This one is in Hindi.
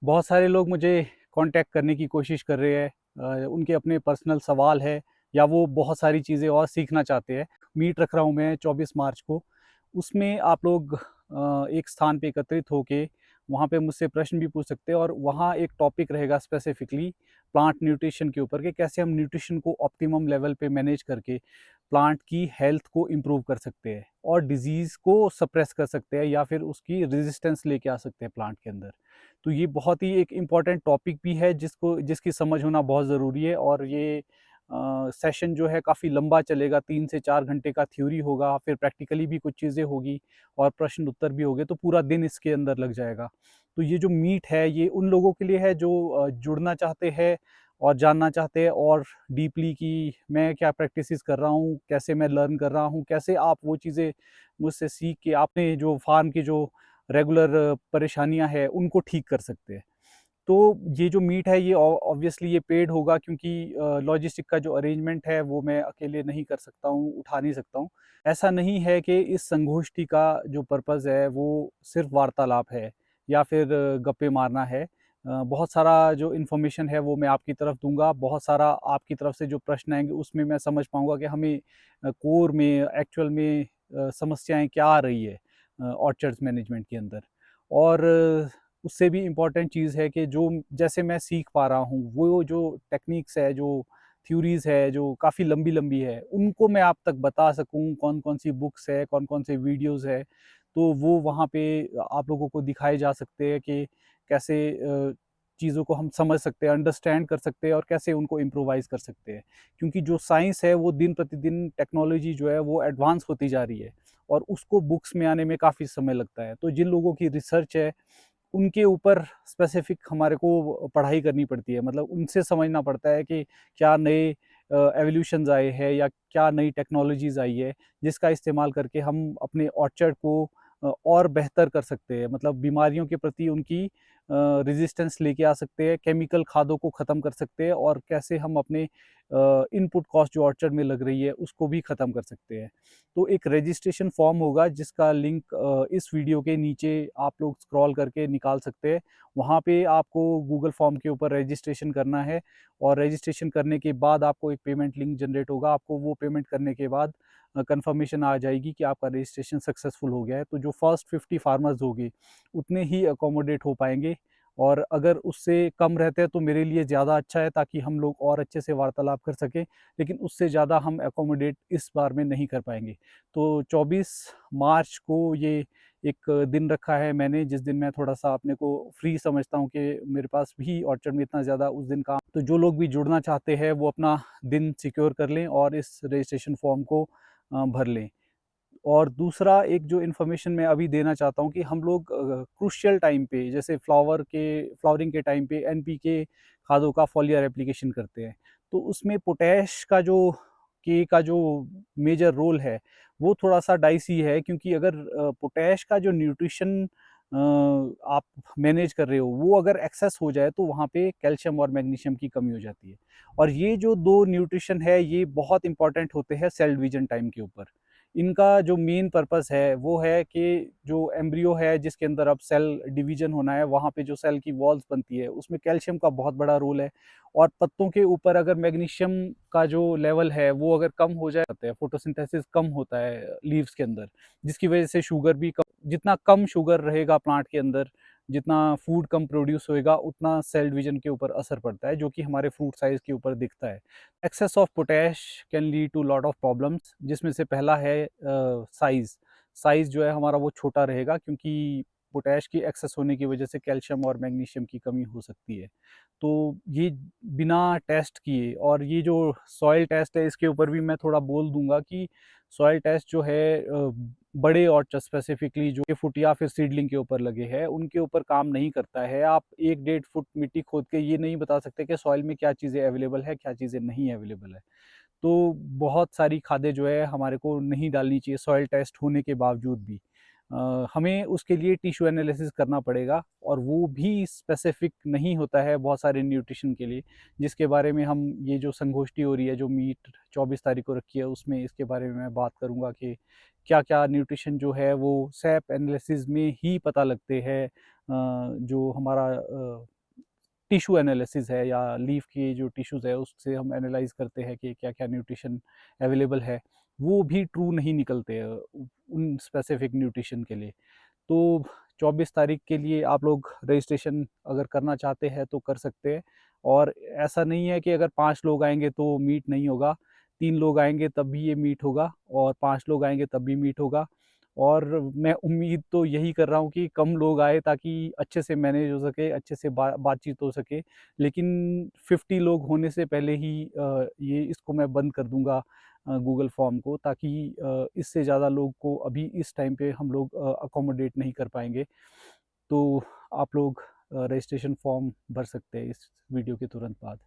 बहुत सारे लोग मुझे कांटेक्ट करने की कोशिश कर रहे हैं। उनके अपने पर्सनल सवाल है या वो बहुत सारी चीज़ें और सीखना चाहते हैं। मीट रख रहा हूँ मैं 24 मार्च को। उसमें आप लोग एक स्थान पे एकत्रित होके वहाँ पे मुझसे प्रश्न भी पूछ सकते हैं और वहाँ एक टॉपिक रहेगा स्पेसिफिकली प्लांट न्यूट्रिशन के ऊपर कि कैसे हम न्यूट्रिशन को ऑप्टिमम लेवल पे मैनेज करके प्लांट की हेल्थ को इम्प्रूव कर सकते हैं और डिजीज़ को सप्रेस कर सकते हैं या फिर उसकी रेजिस्टेंस लेके आ सकते हैं प्लांट के अंदर। तो ये बहुत ही एक इम्पॉर्टेंट टॉपिक भी है जिसकी समझ होना बहुत ज़रूरी है और ये सेशन जो है काफ़ी लंबा चलेगा। 3 से 4 घंटे का थ्योरी होगा, फिर प्रैक्टिकली भी कुछ चीज़ें होगी और प्रश्न उत्तर भी होंगे, तो पूरा दिन इसके अंदर लग जाएगा। तो ये जो मीट है ये उन लोगों के लिए है जो जुड़ना चाहते हैं और जानना चाहते हैं और डीपली कि मैं क्या प्रैक्टिसेस कर रहा हूँ, कैसे मैं लर्न कर रहा हूँ, कैसे आप वो चीज़ें मुझसे सीख के आपने जो फार्म की जो रेगुलर परेशानियाँ हैं उनको ठीक कर सकते हैं। तो ये जो मीट है ये ऑब्वियसली ये पेड होगा क्योंकि लॉजिस्टिक का जो अरेंजमेंट है वो मैं अकेले नहीं कर सकता हूँ, उठा नहीं सकता हूँ। ऐसा नहीं है कि इस संगोष्ठी का जो पर्पज़ है वो सिर्फ़ वार्तालाप है या फिर गप्पे मारना है। बहुत सारा जो इन्फॉर्मेशन है वो मैं आपकी तरफ दूँगा, बहुत सारा आपकी तरफ से जो प्रश्न आएँगे उसमें मैं समझ पाऊँगा कि हमें कोर में एक्चुअल में समस्याएँ क्या आ रही है ऑर्चर्ड्स मैनेजमेंट के अंदर। और उससे भी इम्पॉर्टेंट चीज़ है कि जो जैसे मैं सीख पा रहा हूँ, वो जो टेक्निक्स है, जो थ्योरीज़ है, जो काफ़ी लंबी-लंबी है, उनको मैं आप तक बता सकूँ, कौन-कौन सी बुक्स है, कौन-कौन से वीडियोज़ है, तो वो वहाँ पे आप लोगों को दिखाए जा सकते हैं कि कैसे चीज़ों को हम समझ सकते हैं, अंडरस्टैंड कर सकते हैं और कैसे उनको इम्प्रोवाइज़ कर सकते हैं। क्योंकि जो साइंस है, वो दिन-प्रतिदिन टेक्नोलॉजी जो है, वो एडवांस होती जा रही है और उसको बुक्स में आने में काफ़ी समय लगता है। तो जिन लोगों की रिसर्च है उनके ऊपर स्पेसिफिक हमारे को पढ़ाई करनी पड़ती है, मतलब उनसे समझना पड़ता है कि क्या नए एवोल्यूशंस आए हैं या क्या नई टेक्नोलॉजीज़ आई है, जिसका इस्तेमाल करके हम अपने ऑर्चर्ड को और बेहतर कर सकते हैं। मतलब बीमारियों के प्रति उनकी रेजिस्टेंस लेके आ सकते हैं, केमिकल खादों को ख़त्म कर सकते हैं और कैसे हम अपने इनपुट कॉस्ट जो ऑर्चर्ड में लग रही है, उसको भी ख़त्म कर सकते हैं। तो एक रजिस्ट्रेशन फॉर्म होगा जिसका लिंक इस वीडियो के नीचे आप लोग स्क्रॉल करके निकाल सकते हैं। वहाँ पे आपको गूगल फॉर्म के ऊपर रजिस्ट्रेशन करना है और रजिस्ट्रेशन करने के बाद आपको एक पेमेंट लिंक जनरेट होगा। आपको वो पेमेंट करने के बाद कंफर्मेशन आ जाएगी कि आपका रजिस्ट्रेशन सक्सेसफुल हो गया है। तो जो फर्स्ट 50 फार्मर्स होंगे, उतने ही अकोमोडेट हो पाएँगे और अगर उससे कम रहते हैं तो मेरे लिए ज़्यादा अच्छा है ताकि हम लोग और अच्छे से वार्तालाप कर सकें। लेकिन उससे ज़्यादा हम अकोमोडेट इस बार में नहीं कर पाएँगे। तो 24 मार्च को ये एक दिन रखा है मैंने जिस दिन मैं थोड़ा-सा अपने को फ्री समझता हूँ कि मेरे पास भी ऑर्चर्ड में इतना ज़्यादा उस दिन काम। तो जो लोग भी जुड़ना चाहते हैं वो अपना दिन सिक्योर कर लें और इस रजिस्ट्रेशन फॉर्म को भर लें। और दूसरा एक जो इन्फॉर्मेशन मैं अभी देना चाहता हूँ कि हम लोग क्रूशियल टाइम पे जैसे फ्लावरिंग के टाइम पे एनपीके खादों का फॉलियर एप्लीकेशन करते हैं। तो उसमें पोटैश का जो मेजर रोल है, वो थोड़ा-सा डाइसी है क्योंकि अगर पोटैश का जो न्यूट्रिशन आप मैनेज कर रहे हो, वो अगर एक्सेस हो जाए तो वहाँ पे कैल्शियम और मैग्नीशियम की कमी हो जाती है। और ये जो 2 न्यूट्रिशन है, ये बहुत इम्पोर्टेंट होते हैं सेल डिवीजन टाइम के ऊपर। इनका जो मेन पर्पस है वो है कि जो एम्ब्रियो है जिसके अंदर अब सेल डिवीजन होना है वहाँ पे जो सेल की वॉल्स बनती है उसमें कैल्शियम का बहुत बड़ा रोल है और पत्तों के ऊपर अगर मैग्नीशियम का जो लेवल है वो अगर कम हो जाता है फोटोसिंथेसिस कम होता है लीव्स के अंदर जिसकी वजह से शुगर भी कम, जितना कम शुगर रहेगा प्लांट के अंदर जितना फूड कम प्रोड्यूस होएगा उतना सेल डिवीजन के ऊपर असर पड़ता है जो कि हमारे फ्रूट साइज के ऊपर दिखता है। Excess of potash can lead to lot of problems जिसमें से पहला है साइज़। साइज़ जो है हमारा वो छोटा रहेगा क्योंकि पोटैश की एक्सेस होने की वजह से कैल्शियम और मैग्नीशियम की कमी हो सकती है। तो ये बिना टेस्ट किए और ये जो सॉइल टेस्ट है इसके ऊपर भी मैं थोड़ा बोल दूँगा कि सॉइल टेस्ट जो है बड़े ऑर्चर्ड स्पेसिफिकली जो फुट या फिर सीडलिंग के ऊपर लगे हैं उनके ऊपर काम नहीं करता है। आप 1 डेढ़ फुट मिट्टी खोद के ये नहीं बता सकते कि सॉइल में क्या चीज़ें अवेलेबल है, क्या चीज़ें नहीं अवेलेबल है। तो बहुत सारी खादें जो है हमारे को नहीं डालनी चाहिए सॉइल टेस्ट होने के बावजूद भी। हमें उसके लिए टिश्यू एनालिसिस करना पड़ेगा, और वो भी स्पेसिफिक नहीं होता है बहुत सारे न्यूट्रिशन के लिए, जिसके बारे में हम, ये जो संगोष्ठी हो रही है जो मीट 24 तारीख को रखी है, उसमें इसके बारे में मैं बात करूँगा कि क्या क्या न्यूट्रिशन जो है वो सैप एनालिसिस में ही पता लगते हैं। जो हमारा टिश्यू एनालिसिस है या लीफ के जो टिश्यूज़ है उससे हम एनालाइज करते हैं कि क्या क्या न्यूट्रिशन अवेलेबल है, वो भी ट्रू नहीं निकलते हैं उन स्पेसिफिक न्यूट्रिशन के लिए। तो 24 तारीख के लिए आप लोग रजिस्ट्रेशन अगर करना चाहते हैं तो कर सकते हैं। और ऐसा नहीं है कि अगर 5 लोग आएंगे तो मीट नहीं होगा, 3 लोग आएंगे तब भी ये मीट होगा, और 5 लोग आएंगे तब भी मीट होगा। और मैं उम्मीद तो यही कर रहा हूँ कि कम लोग आए ताकि अच्छे से मैनेज हो सके, अच्छे से बातचीत हो सके। लेकिन 50 लोग होने से पहले ही ये इसको मैं बंद कर दूंगा गूगल फॉर्म को, ताकि इससे ज़्यादा लोग को अभी इस टाइम पे हम लोग अकोमोडेट नहीं कर पाएंगे। तो आप लोग रजिस्ट्रेशन फॉर्म भर सकते हैं इस वीडियो के तुरंत बाद।